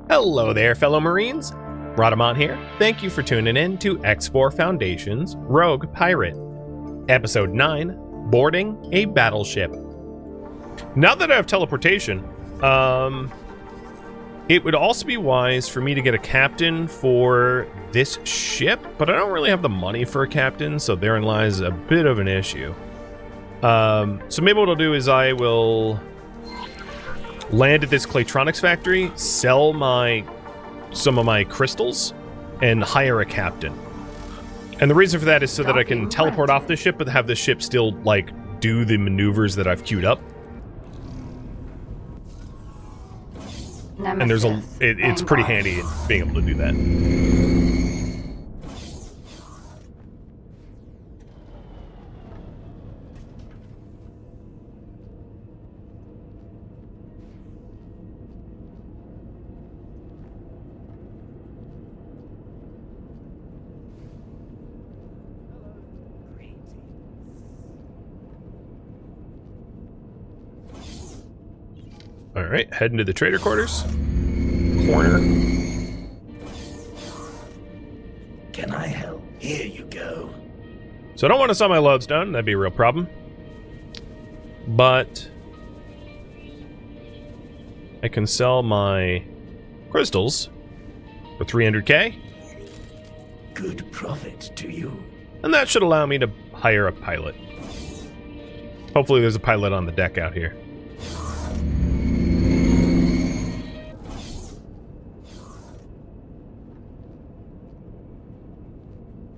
Hello there, fellow Marines. Rhadamant here. Thank you for tuning in to X4 Foundation's Rogue Pirate. Episode 9, Boarding a Battleship. Now that I have teleportation, it would also be wise for me to get a captain for this ship, but I don't really have the money for a captain, so therein lies a bit of an issue. So maybe what I'll do is I will land at this Claytronics factory, sell some of my crystals, and hire a captain. And the reason for that is so that I can teleport off the ship, but have the ship still, like, do the maneuvers that I've queued up. And there's it's pretty handy being able to do that. Alright, heading to the trader quarters. Corner. Can I help? Here you go. So I don't want to sell my lodestone, that'd be a real problem. But I can sell my crystals for 300k. Good profit to you. And that should allow me to hire a pilot. Hopefully there's a pilot on the deck out here.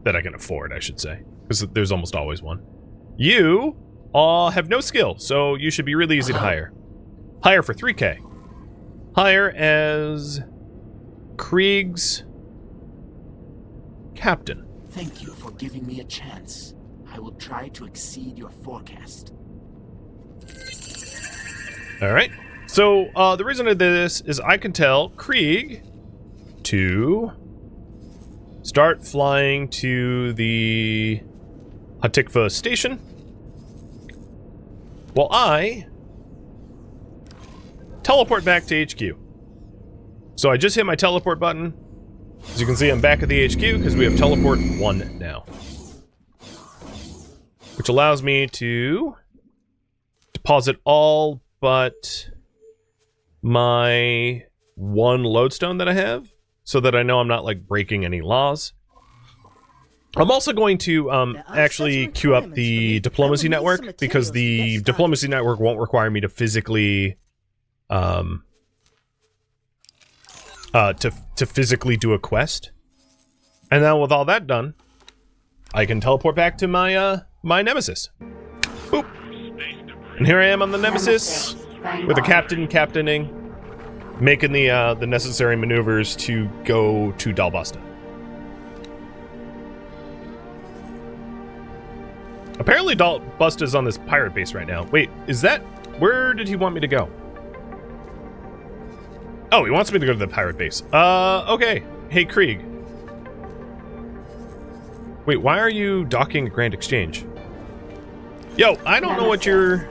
That I can afford, I should say, because there's almost always one. You have no skill, so you should be really easy to hire. Hire for 3k. Hire as Krieg's captain. Thank you for giving me a chance. I will try to exceed your forecast. Alright, so the reason I did this is I can tell Krieg to start flying to the Hatikva station while I teleport back to HQ. So I just hit my teleport button. As you can see, I'm back at the HQ because we have teleport 1 now, which allows me to deposit all but my 1 lodestone that I have, so that I know I'm not, like, breaking any laws. I'm also going to actually queue up the diplomacy network, because the diplomacy network won't require me to physically physically do a quest. And now with all that done, I can teleport back to my my nemesis. Boop. And here I am on the nemesis with a captain captaining, making the necessary maneuvers to go to Dalbusta. Apparently Dalbusta's on this pirate base right now. Wait, is that... Where did he want me to go? Oh, he wants me to go to the pirate base. Okay. Hey, Krieg. Wait, why are you docking at Grand Exchange? Yo, I don't know what you're...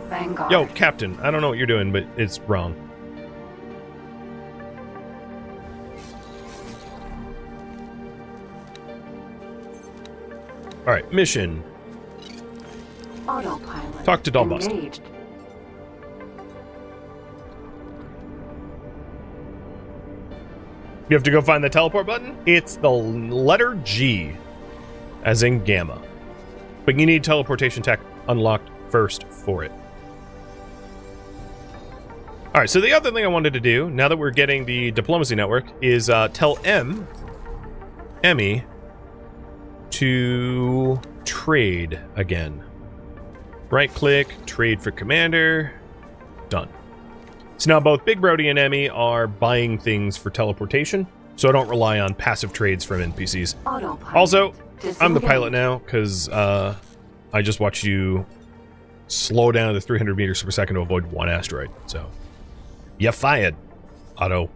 Yo, Captain, I don't know what you're doing, but it's wrong. Alright, mission. Autopilot Talk to Dalbusta. engaged. You have to go find the teleport button? It's the letter G, as in Gamma. But you need teleportation tech unlocked first for it. Alright, so the other thing I wanted to do, now that we're getting the diplomacy network, is tell Emmy, to trade again. Right click, trade for commander, done. So now both Big Brody and Emmy are buying things for teleportation, so I don't rely on passive trades from NPCs. Autopilot Also, I'm the disengaged. pilot now, because I just watched you slow down to 300 meters per second to avoid 1 asteroid, so... You fired, Otto.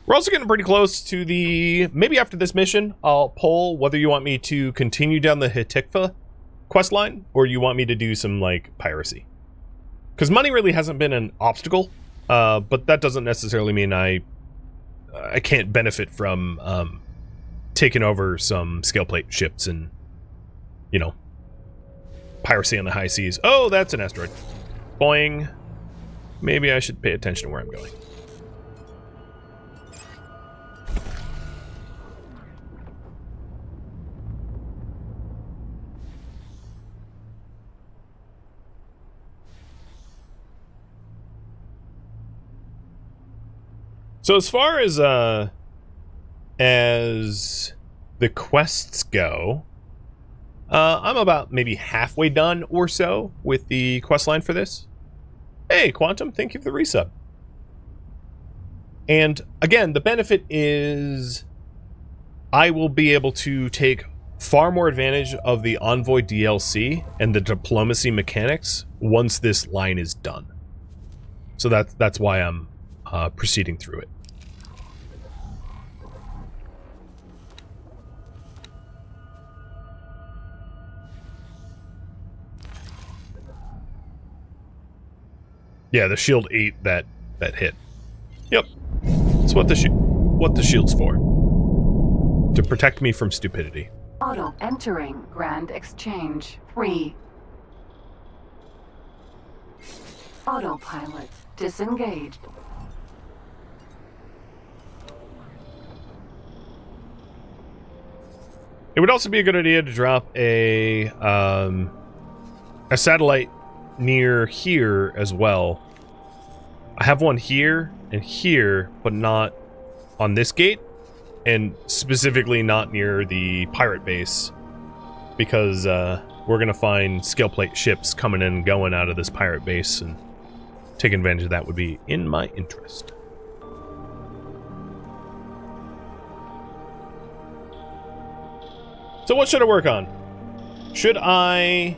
We're also getting pretty close to the... Maybe after this mission, I'll poll whether you want me to continue down the Hatikva quest line, or you want me to do some, like, piracy. Because money really hasn't been an obstacle, but that doesn't necessarily mean I can't benefit from taking over some scale plate ships and, you know, piracy on the high seas. Oh, that's an asteroid. Boing. Maybe I should pay attention to where I'm going. So as far as the quests go, I'm about maybe halfway done or so with the quest line for this. Hey, Quantum, thank you for the resub. And again, the benefit is I will be able to take far more advantage of the Envoy DLC and the diplomacy mechanics once this line is done. So that's why I'm proceeding through it. Yeah, the shield ate that hit. Yep, that's what the shield's for. To protect me from stupidity. Auto entering Grand Exchange 3. Autopilot disengaged. It would also be a good idea to drop a satellite near here as well. I have one here and here, but not on this gate, and specifically not near the pirate base, because we're gonna find scale plate ships coming in and going out of this pirate base, and taking advantage of that would be in my interest. So what should I work on? Should I...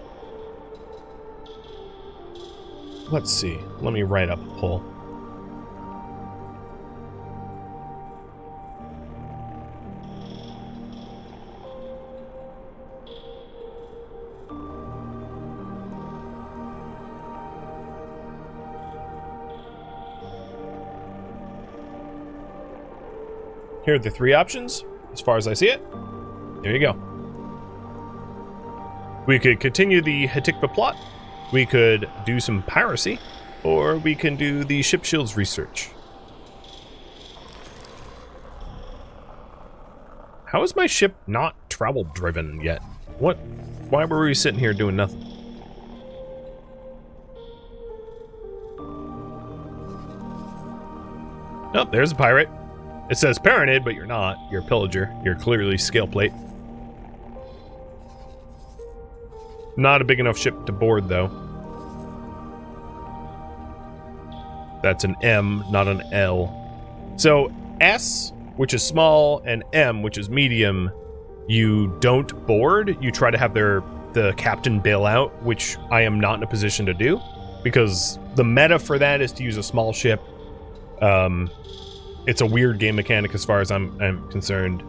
Let's see. Let me write up a poll. Here are the three options, as far as I see it. There you go. We could continue the Hatikva plot. We could do some piracy, or we can do the ship shields research. How is my ship not travel driven yet? What? Why were we sitting here doing nothing? Oh, there's a pirate. It says parented, but you're not. You're a pillager. You're clearly scale plate. Not a big enough ship to board, though. That's an M, not an L. So S, which is small, and M, which is medium, you don't board. You try to have the captain bail out, which I am not in a position to do, because the meta for that is to use a small ship. It's a weird game mechanic as far as I'm concerned.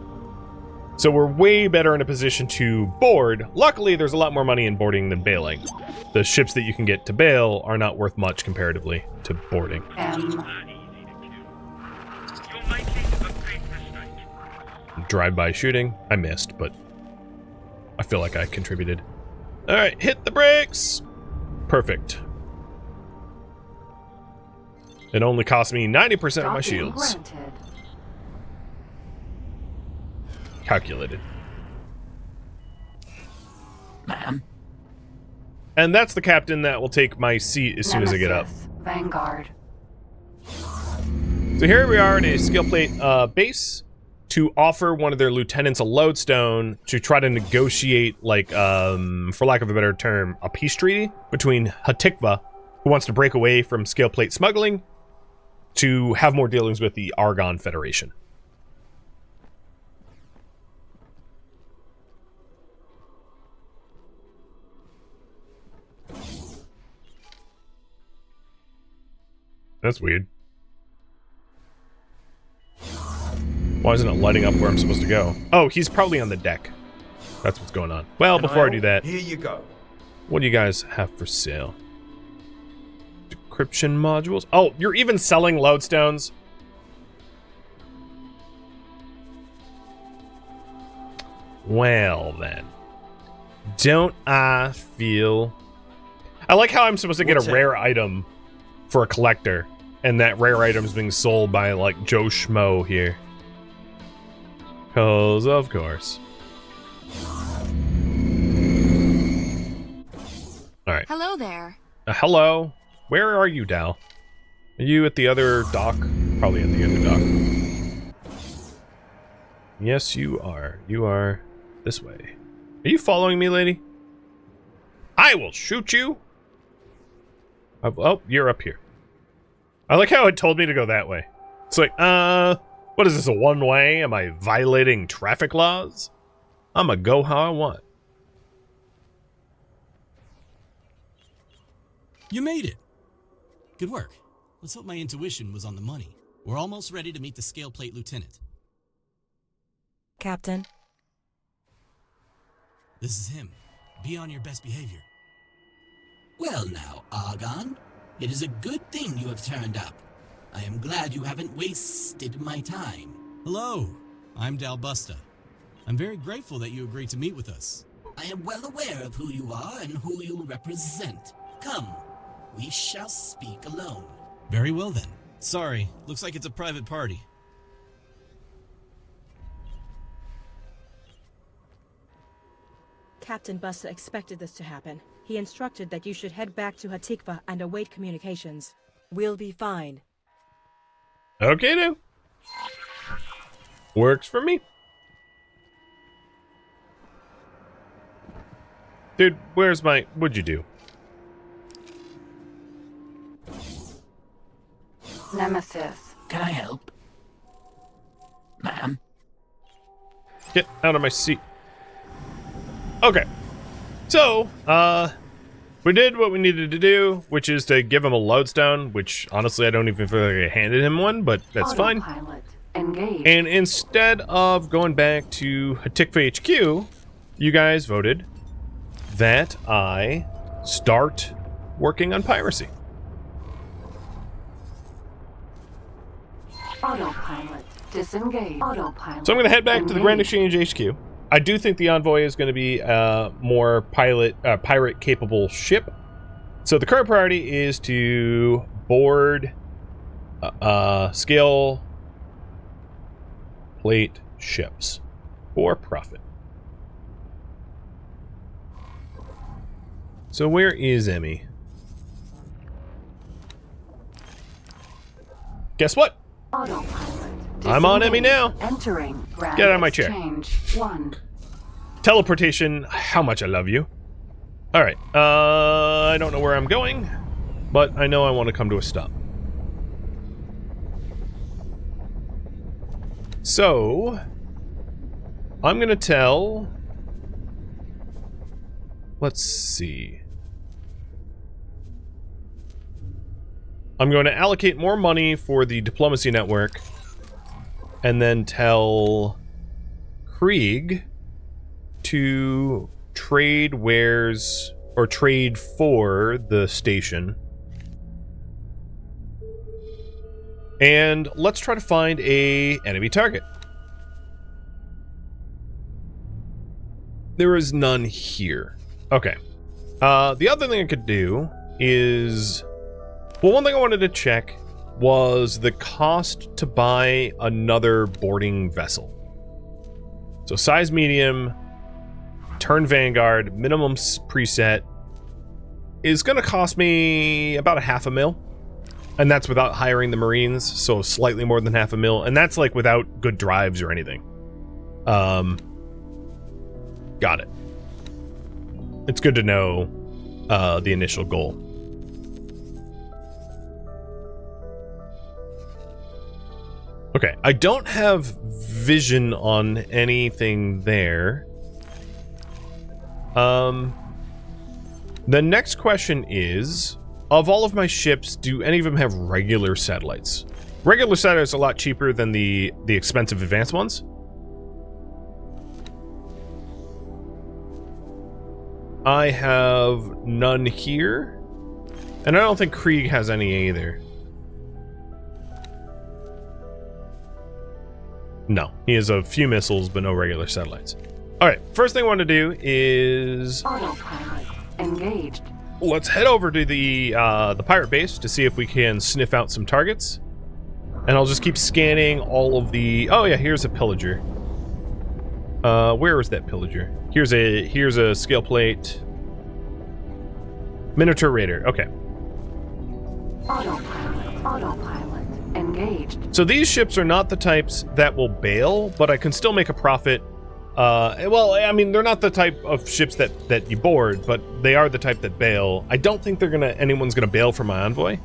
So we're way better in a position to board. Luckily, there's a lot more money in boarding than bailing. The ships that you can get to bail are not worth much comparatively to boarding. Drive-by shooting. I missed, but I feel like I contributed. All right, hit the brakes. Perfect. It only cost me 90% of my shields. Granted. Calculated. Ma'am? And that's the captain that will take my seat as soon as I get up. Vanguard. So here we are at a scale plate base to offer one of their lieutenants a lodestone to try to negotiate, like, for lack of a better term, a peace treaty between Hatikva, who wants to break away from scale plate smuggling, to have more dealings with the Argon Federation. That's weird. Why isn't it lighting up where I'm supposed to go? Oh, he's probably on the deck. That's what's going on. Well, before I do that, here you go. what do you guys have for sale? Encryption modules. Oh, you're even selling lodestones? Well, then. Don't I feel... I like how I'm supposed to get a rare item for a collector, and that rare item's being sold by, like, Joe Schmo here. 'Cause, of course. Alright. Hello there. Hello. Where are you, Dal? Are you at the other dock? Probably at the other dock. Yes, you are. You are this way. Are you following me, lady? I will shoot you! Oh, you're up here. I like how it told me to go that way. It's like, what is this, a one-way? Am I violating traffic laws? I'ma go how I want. You made it. Good work. Let's hope my intuition was on the money. We're almost ready to meet the scale plate lieutenant. Captain. This is him. Be on your best behavior. Well now, Argon, it is a good thing you have turned up. I am glad you haven't wasted my time. Hello, I'm Dalbusta. I'm very grateful that you agreed to meet with us. I am well aware of who you are and who you represent. Come, we shall speak alone. Very well then. Sorry, looks like it's a private party. Captain Busta expected this to happen. He instructed that you should head back to Hatikva and await communications. We'll be fine. Okay, then. Works for me. Dude, where's my... What'd you do? Nemesis. Can I help? Ma'am? Get out of my seat. Okay. So, we did what we needed to do, which is to give him a lodestone, which honestly I don't even feel like I handed him one, but that's fine. Autopilot engaged. And instead of going back to Hatikva HQ, you guys voted that I start working on piracy. Autopilot disengaged. Autopilot. So I'm going to head back to the Grand engaged. Exchange HQ. I do think the Envoy is going to be a more pirate-capable ship. So the current priority is to board scale plate ships for profit. So where is Emmy? Guess what? Autopilot. I'm on Emmy now. Entering Grand Get out of my chair. Exchange 1. Teleportation, how much I love you. Alright, I don't know where I'm going, but I know I want to come to a stop. So, I'm gonna tell... Let's see. I'm going to allocate more money for the diplomacy network, and then tell Krieg to trade wares or trade for the station. And let's try to find a enemy target. There is none here. Okay. The other thing I could do is... Well, one thing I wanted to check was the cost to buy another boarding vessel. So size medium, turn Vanguard, minimum preset is going to cost me about $500,000. And that's without hiring the Marines, so slightly more than $500,000. And that's like without good drives or anything. Got it. It's good to know the initial goal. Okay, I don't have vision on anything there. The next question is, of all of my ships, do any of them have regular satellites? Regular satellites are a lot cheaper than the expensive advanced ones. I have none here. And I don't think Krieg has any either. No, he has a few missiles, but no regular satellites. All right, first thing I want to do is Autopilot engaged. let's head over to the pirate base to see if we can sniff out some targets. And I'll just keep scanning all of the... Oh yeah, here's a pillager. Where is that pillager? Here's a scale plate. Minotaur Raider. Okay. Autopilot engaged. So these ships are not the types that will bail, but I can still make a profit. Well, I mean, they're not the type of ships that you board, but they are the type that bail. I don't think anyone's gonna bail for my envoy,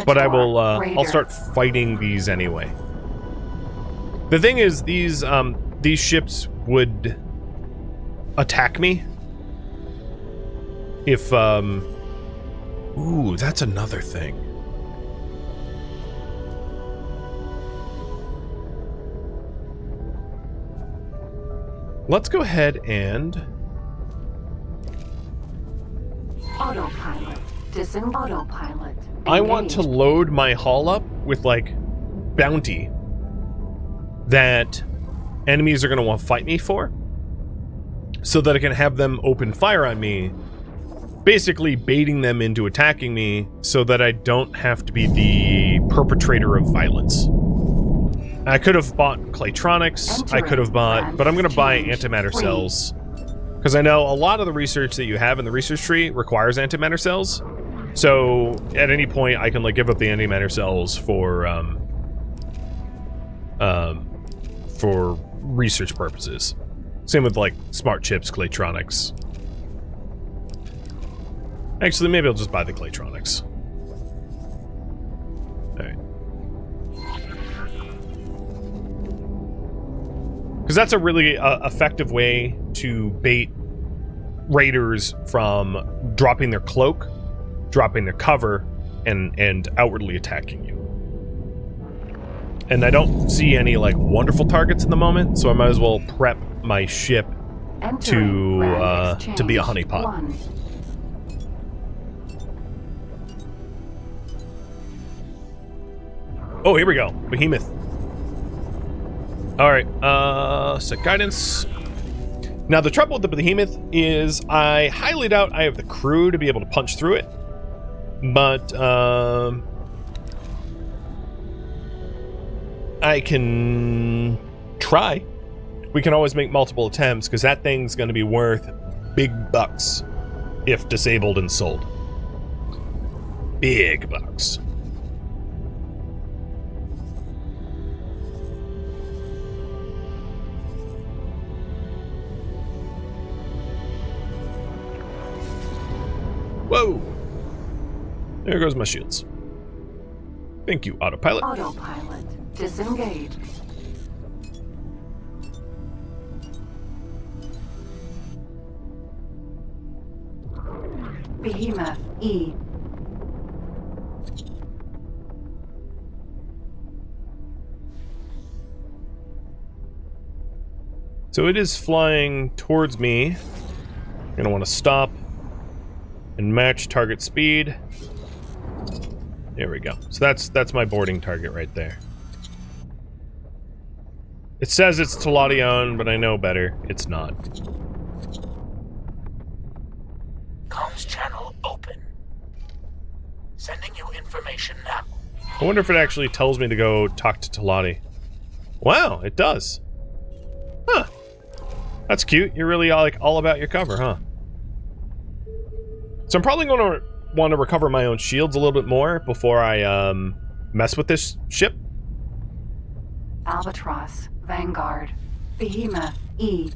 but I will. I'll start fighting these anyway. The thing is, these ships would attack me if. Ooh, that's another thing. Let's go ahead and... Autopilot. Autopilot. I want to load my hull up with, like, bounty that enemies are going to want to fight me for, so that I can have them open fire on me, basically baiting them into attacking me so that I don't have to be the perpetrator of violence. I could have bought Claytronics, I could have bought, but I'm going to buy antimatter cells. Because I know a lot of the research that you have in the research tree requires antimatter cells. So, at any point, I can, like, give up the antimatter cells for research purposes. Same with, like, smart chips, Claytronics. Actually, maybe I'll just buy the Claytronics. Alright. Because that's a really effective way to bait raiders from dropping their cloak, dropping their cover, and outwardly attacking you. And I don't see any, like, wonderful targets in the moment, so I might as well prep my ship to be a honeypot. 1. Oh, here we go. Behemoth. Alright, set guidance. Now, the trouble with the Behemoth is I highly doubt I have the crew to be able to punch through it. But, I can try. We can always make multiple attempts, because that thing's going to be worth big bucks if disabled and sold. Big bucks. Whoa! There goes my shields. Thank you, autopilot. Autopilot disengaged. Behemoth E. So it is flying towards me. I'm gonna want to stop and match target speed. There we go. So that's my boarding target right there. It says it's Taladion, but I know better. It's not. Comms channel open. Sending you information now. I wonder if it actually tells me to go talk to Taladi. Wow, it does. Huh. That's cute. You're really all about your cover, huh? So I'm probably going to want to recover my own shields a little bit more before I mess with this ship. Albatross. Vanguard. Behemoth E.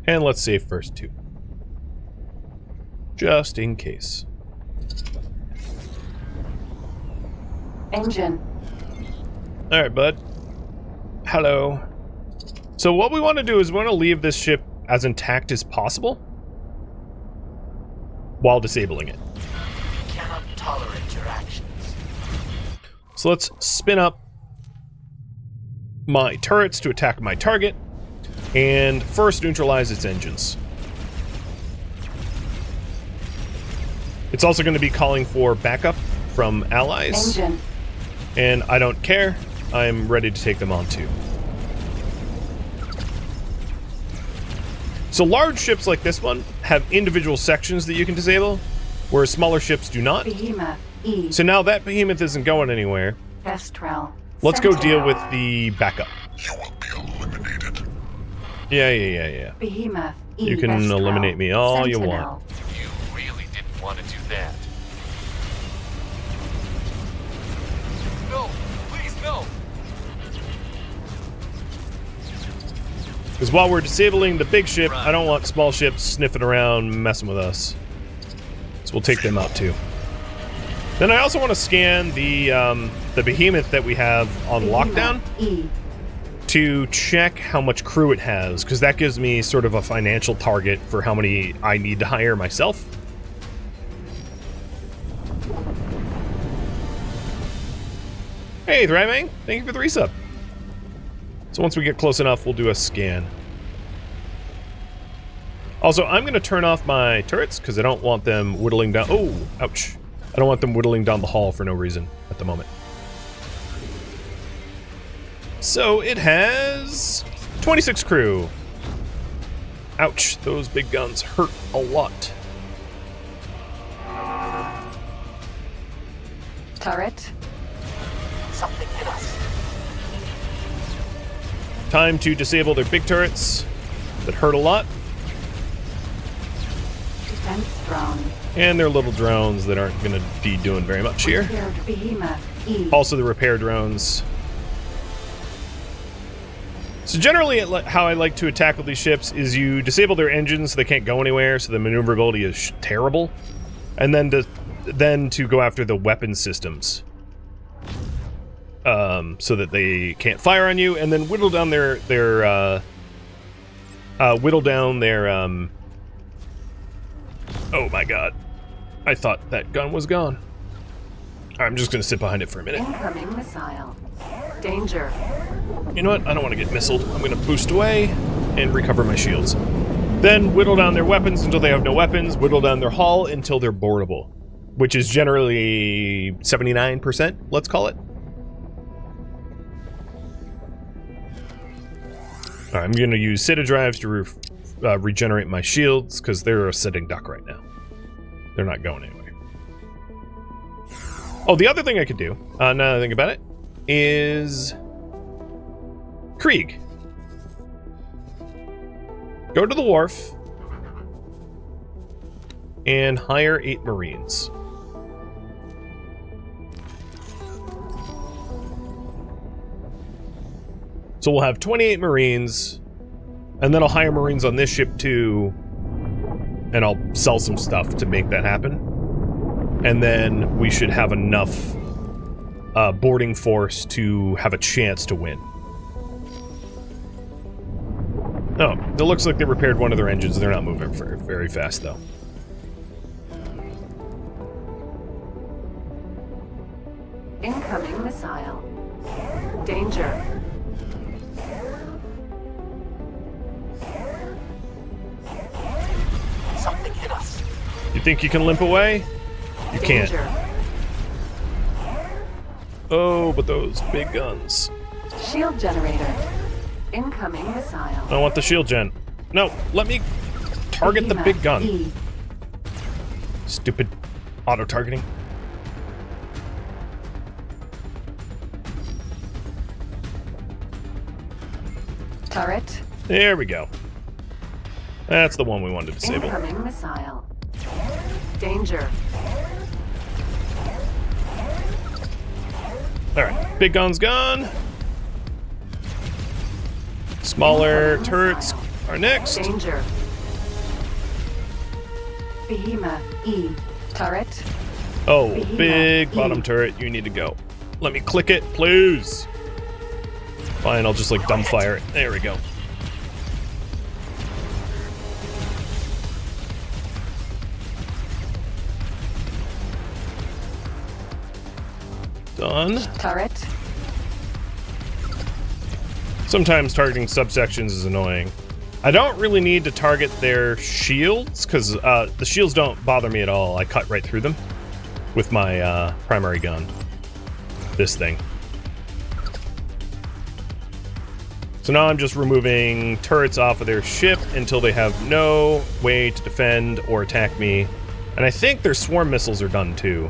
And let's save first too. Just in case. Engine. Alright, bud. Hello. So what we want to do is we want to leave this ship as intact as possible while disabling it. Cannot tolerate your actions. So let's spin up my turrets to attack my target and first neutralize its engines. It's also going to be calling for backup from allies. Engine. And I don't care. I'm ready to take them on too. So large ships like this one have individual sections that you can disable, whereas smaller ships do not. Behemoth. E. So now that behemoth isn't going anywhere. Kestrel. Let's go Sentinel. deal with the backup. You will be eliminated. Yeah. Behemoth. E. You can Kestrel. eliminate me all you Sentinel. want. You really didn't want to do that. No, please, no. Because while we're disabling the big ship, I don't want small ships sniffing around, messing with us. So we'll take them out too. Then I also want to scan the behemoth that we have on lockdown E. to check how much crew it has, because that gives me sort of a financial target for how many I need to hire myself. Hey, Rhadamant, thank you for the resub. So once we get close enough, we'll do a scan. Also, I'm going to turn off my turrets because I don't want them whittling down. Oh, ouch. I don't want them whittling down the hall for no reason at the moment. So it has 26 crew. Ouch, those big guns hurt a lot. Turret. Something hit us. Time to disable their big turrets that hurt a lot. Defense drone. And their little drones that aren't going to be doing very much here. Repaired Behemoth. E. Also the repair drones. So generally, how I like to attack with these ships is you disable their engines so they can't go anywhere, so the maneuverability is terrible. And then to go after the weapon systems. So that they can't fire on you, and then whittle down their oh my god. I thought that gun was gone. I'm just gonna sit behind it for a minute. Incoming missile. Danger. You know what? I don't want to get missiled. I'm gonna boost away and recover my shields. Then whittle down their weapons until they have no weapons, whittle down their hull until they're boardable, which is generally 79%, let's call it. I'm going to use SITA drives to regenerate my shields, because they're a sitting duck right now. They're not going anywhere. Oh, the other thing I could do, now that I think about it, is Krieg. Go to the wharf and hire 8 Marines. So we'll have 28 Marines, and then I'll hire Marines on this ship too, and I'll sell some stuff to make that happen. And then we should have enough boarding force to have a chance to win. Oh, it looks like they repaired one of their engines. They're not moving very, very fast, though. Incoming missile. Danger. Something hit us. You think you can limp away? You can't. Danger. Oh, but those big guns. Shield generator. Incoming missile. I want the shield gen. No, let me target the big gun. E. Stupid auto-targeting. Turret. There we go. That's the one we wanted to disable. Incoming missile. Danger. Alright, big gun's gone. Smaller Incoming turrets missile. are next. Danger. Behemoth. E. Turret. Oh, Behemoth. big E. bottom turret, you need to go. Let me click it, please. Fine, I'll just like dumbfire it. There we go. Done. Turret. Sometimes targeting subsections is annoying. I don't really need to target their shields, because the shields don't bother me at all. I cut right through them with my primary gun. This thing. So now I'm just removing turrets off of their ship until they have no way to defend or attack me. And I think their swarm missiles are done too.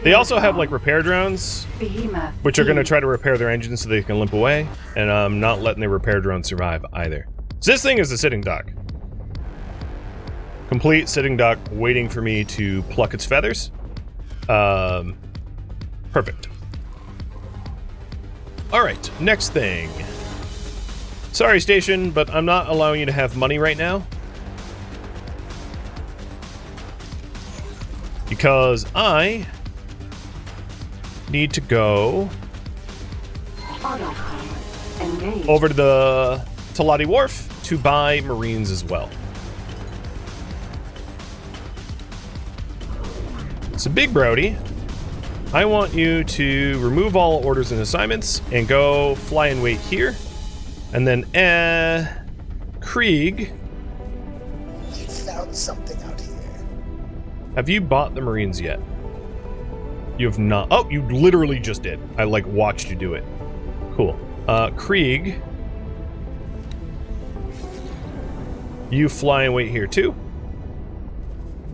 They also have like repair drones, Behemoth. which are going to try to repair their engines so they can limp away. And I'm not letting the repair drones survive either. So this thing is a sitting duck. Complete sitting duck waiting for me to pluck its feathers. Perfect. Alright, next thing. Sorry, station, but I'm not allowing you to have money right now. Because I need to go Autopilot. Engage. over to the Talati Wharf to buy Marines as well. So, Big Brody, I want you to remove all orders and assignments and go fly and wait here. And then, Krieg, You found something out here. have you bought the Marines yet? You have not. Oh, you literally just did. I, like, watched you do it. Cool. Krieg, you fly and wait here, too.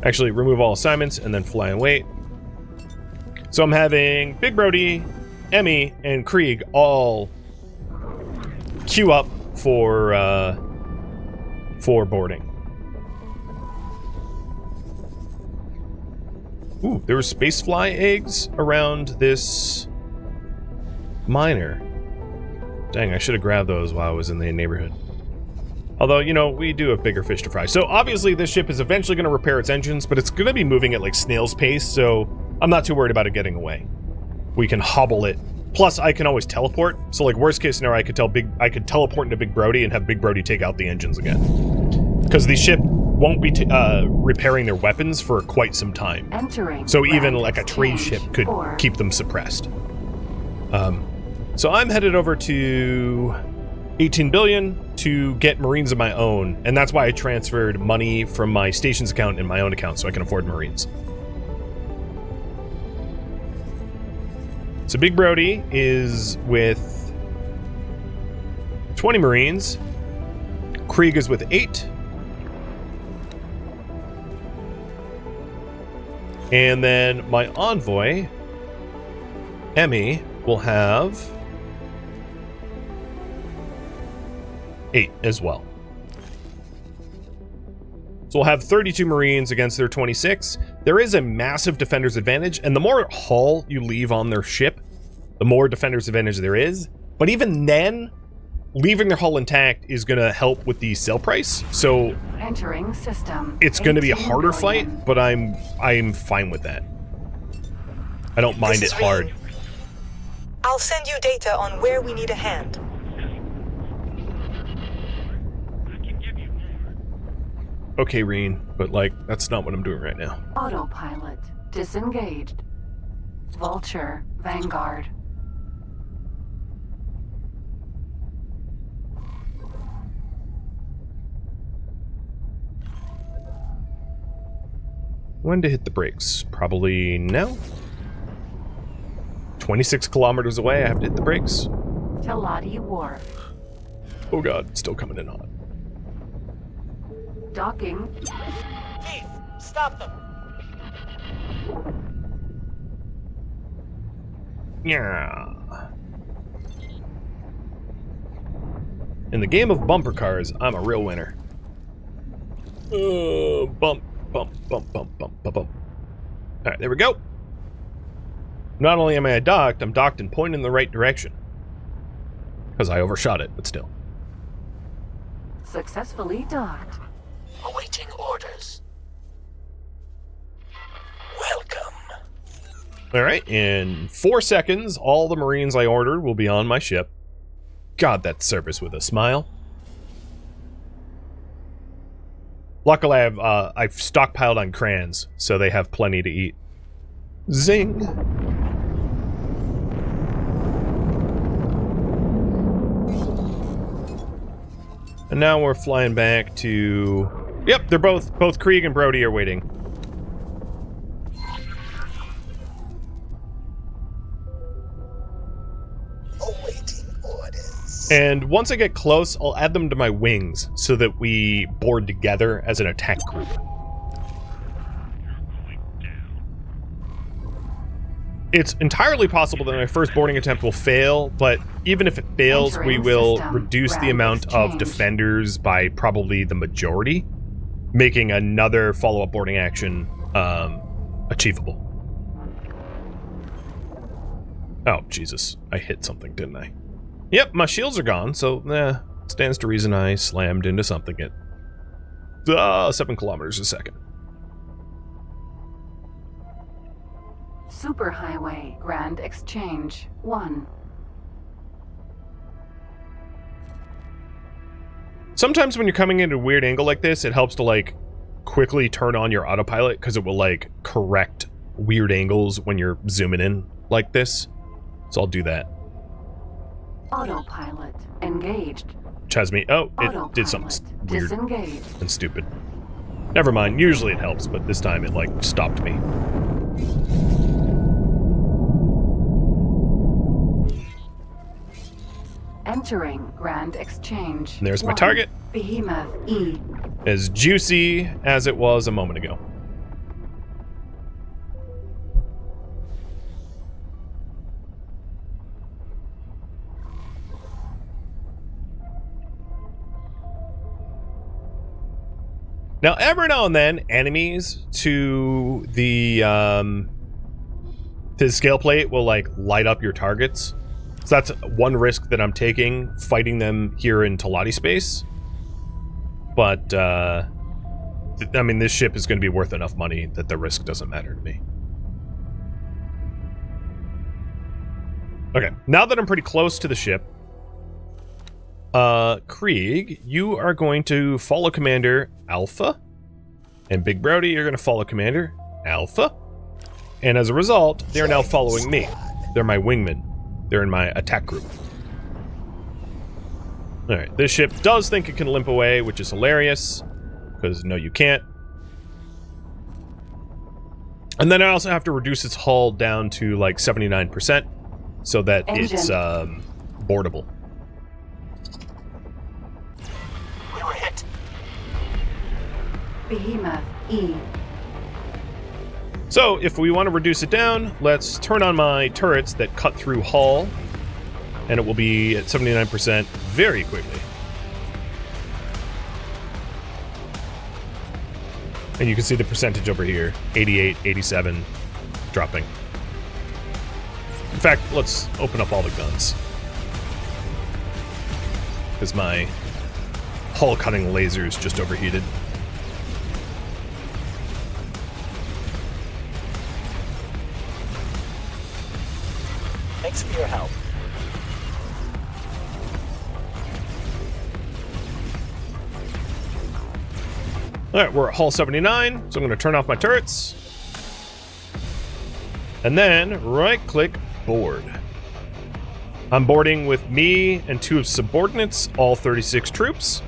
Actually, remove all assignments and then fly and wait. So I'm having Big Brody, Emmy, and Krieg all queue up for boarding. Ooh, there were spacefly eggs around this miner. Dang, I should have grabbed those while I was in the neighborhood. Although, you know, we do have bigger fish to fry. So obviously this ship is eventually going to repair its engines, but it's going to be moving at like snail's pace, so I'm not too worried about it getting away. We can hobble it. Plus, I can always teleport. So like worst case scenario, I could teleport into Big Brody and have Big Brody take out the engines again. Because the ship won't be repairing their weapons for quite some time. Entering. So even Grand like a trade ship exchange could 4. keep them suppressed. So I'm headed over to 18 billion to get Marines of my own, and that's why I transferred money from my station's account in my own account so I can afford Marines. So Big Brody is with 20 Marines. Krieg is with 8. And then my envoy, Emmy, will have 8 as well. So we'll have 32 Marines against their 26. There is a massive defender's advantage, and the more hull you leave on their ship, the more defender's advantage there is. But even then, leaving their hull intact is going to help with the sell price. So Entering system. it's going to be a 18 harder billion. fight, but I'm fine with that. I don't mind it This is hard. Reen. I'll send you data on where we need a hand. Okay, Reen, but like, that's not what I'm doing right now. Autopilot. Disengaged. Vulture. Vanguard. When to hit the brakes? Probably now. 26 kilometers away, I have to hit the brakes. Talati Wharf. Oh god, it's still coming in hot. Docking. Chief, stop them. Yeah. In the game of bumper cars, I'm a real winner. Bump, bump, bump, bump, bump, bump, bump. Alright, there we go. Not only am I docked, I'm docked and pointing in the right direction. Because I overshot it, but still. Successfully docked. Awaiting orders. Welcome. Alright, in 4 seconds, all the Marines I ordered will be on my ship. God, that service with a smile. Luckily, I've stockpiled on crayons, so they have plenty to eat. Zing! And now we're flying back to... Yep, they're both Krieg and Brody are waiting. Awaiting orders. And once I get close, I'll add them to my wings so that we board together as an attack group. It's entirely possible that my first boarding attempt will fail, but even if it fails, we will reduce the amount of defenders by probably the majority, making another follow-up boarding action achievable. Oh, Jesus. I hit something, didn't I? Yep, my shields are gone, so stands to reason I slammed into something at 7 kilometers a second. Superhighway Grand Exchange 1. Sometimes when you're coming into a weird angle like this, it helps to, like, quickly turn on your autopilot, because it will, like, correct weird angles when you're zooming in like this. So I'll do that. Autopilot engaged. Which has me... Oh, it did something weird Disengaged. and stupid. Never mind. Usually it helps, but this time it, like, stopped me. Entering Grand Exchange. And there's my 1. target. Behemoth E. As juicy as it was a moment ago. Now, every now and then, enemies to the scale plate will, like, light up your targets. So that's one risk that I'm taking, fighting them here in Talati space. But, I mean, this ship is going to be worth enough money that the risk doesn't matter to me. Okay, now that I'm pretty close to the ship, Krieg, you are going to follow Commander Alpha. And Big Brody, you're going to follow Commander Alpha. And as a result, they're now following me. They're my wingmen. They're in my attack group. Alright, this ship does think it can limp away, which is hilarious. Because, no, you can't. And then I also have to reduce its hull down to, like, 79%. So that it's, boardable. We were hit. Behemoth E. So, if we want to reduce it down, let's turn on my turrets that cut through hull, and it will be at 79% very quickly. And you can see the percentage over here, 88, 87, dropping. In fact, let's open up all the guns. Because my hull-cutting lasers just overheated. Thanks for your help. Alright, we're at hull 79, so I'm going to turn off my turrets. And then, right-click, board. I'm boarding with me and 2 of subordinates, all 36 troops.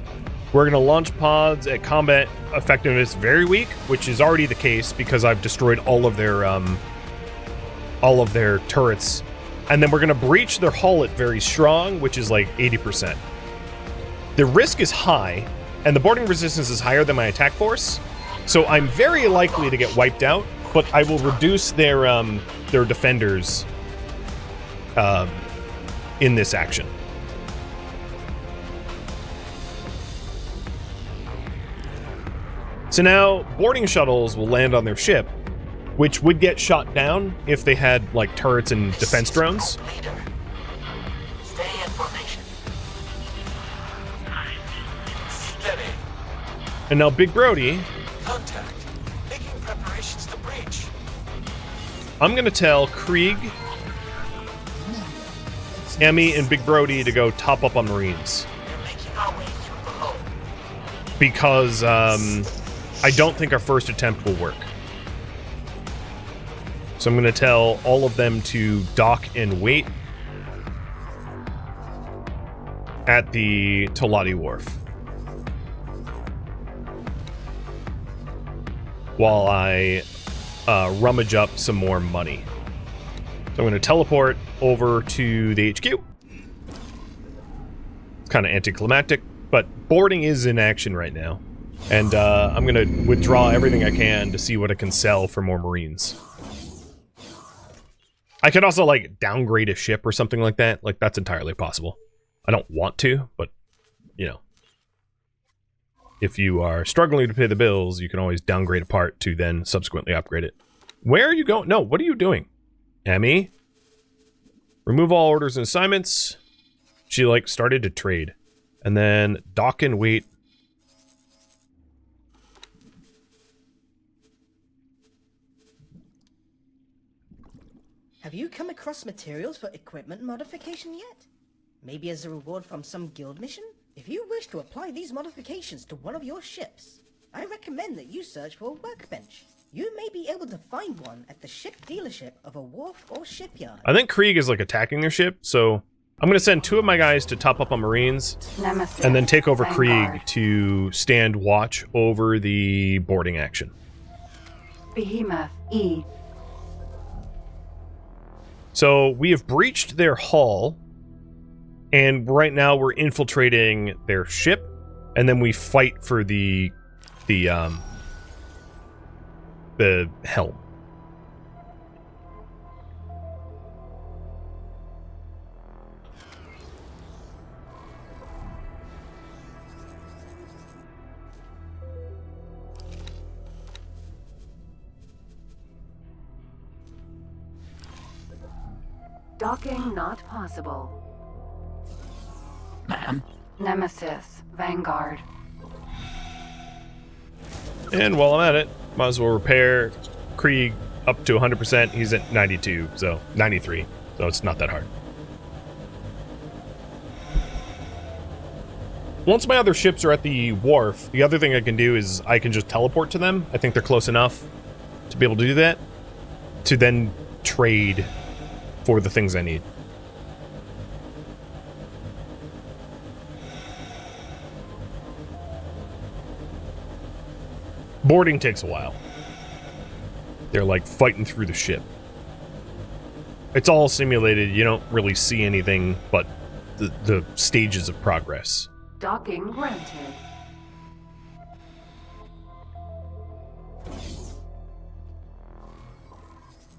We're going to launch pods at combat effectiveness very weak, which is already the case because I've destroyed all of their turrets. And then we're going to breach their hull at very strong, which is like 80%. The risk is high, and the boarding resistance is higher than my attack force, so I'm very likely to get wiped out, but I will reduce their defenders in this action. So now, boarding shuttles will land on their ship, which would get shot down if they had, like, turrets and defense drones. Leader. Stay in formation. Steady. And now Big Brody, Contact. Making preparations to breach. I'm going to tell Krieg, Emmy, and Big Brody to go top up on Marines. We're making our way through the hull. Because, I don't think our first attempt will work. So I'm going to tell all of them to dock and wait at the Talati Wharf. while I rummage up some more money. So I'm going to teleport over to the HQ. It's kind of anticlimactic, but boarding is in action right now. And I'm going to withdraw everything I can to see what I can sell for more Marines. I could also, like, downgrade a ship or something like that. Like, that's entirely possible. I don't want to, but, you know. If you are struggling to pay the bills, you can always downgrade a part to then subsequently upgrade it. Where are you going? No, what are you doing? Emmy? Remove all orders and assignments. She, like, started to trade. And then dock and wait. Have you come across materials for equipment modification yet? Maybe as a reward from some guild mission? If you wish to apply these modifications to one of your ships, I recommend that you search for a workbench. You may be able to find one at the ship dealership of a wharf or shipyard. I think Krieg is, like, attacking their ship, so I'm going to send 2 of my guys to top up on Marines, Nemesis, and then take over Vanguard. Krieg to stand watch over the boarding action. Behemoth, E. So we have breached their hull, and right now we're infiltrating their ship, and then we fight for the helm. Docking not possible. Ma'am? Nemesis, Vanguard. And while I'm at it, might as well repair Krieg up to 100%. He's at 92, so 93, so it's not that hard. Once my other ships are at the wharf, the other thing I can do is I can just teleport to them. I think they're close enough to be able to do that, to then trade for the things I need. Boarding takes a while. They're like fighting through the ship. It's all simulated. You don't really see anything but the stages of progress. Docking granted.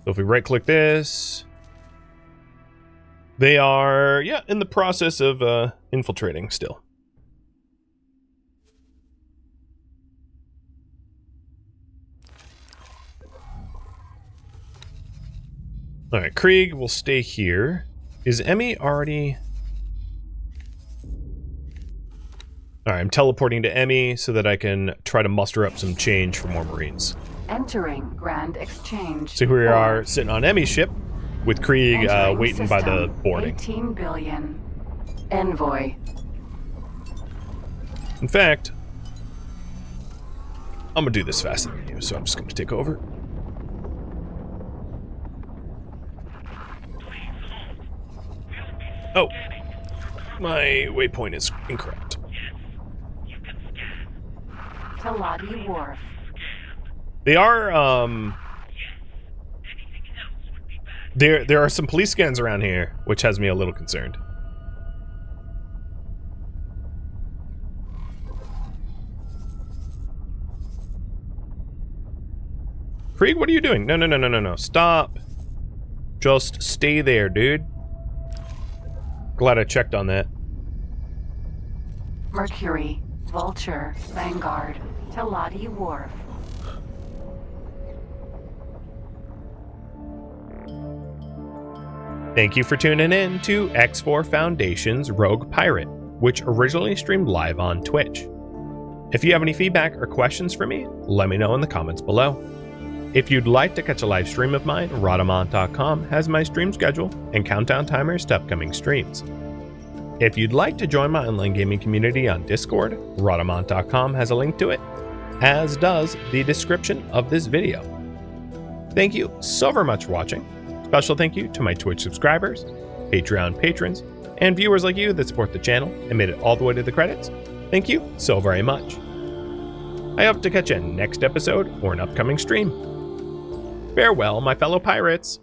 So if we right click this, they are, yeah, in the process of infiltrating still. All right, Krieg will stay here. Is Emmy already... All right, I'm teleporting to Emmy so that I can try to muster up some change for more Marines. Entering Grand Exchange. So here we are sitting on Emmy's ship with Krieg Entering waiting by the system, boarding. 18 billion. Envoy. In fact, I'm gonna do this faster than you, so I'm just gonna take over. Oh, my waypoint is incorrect. Talati Wharf. They are, there are some police scans around here, which has me a little concerned. Krieg, what are you doing? No, stop. Just stay there, dude. Glad I checked on that. Mercury, Vulture, Vanguard, Talati Wharf. Thank you for tuning in to X4 Foundation's Rogue Pirate, which originally streamed live on Twitch. If you have any feedback or questions for me, let me know in the comments below. If you'd like to catch a live stream of mine, Rhadamant.com has my stream schedule and countdown timers to upcoming streams. If you'd like to join my online gaming community on Discord, Rhadamant.com has a link to it, as does the description of this video. Thank you so very much for watching. Special thank you to my Twitch subscribers, Patreon patrons, and viewers like you that support the channel and made it all the way to the credits. Thank you so very much. I hope to catch you next episode or an upcoming stream. Farewell, my fellow pirates.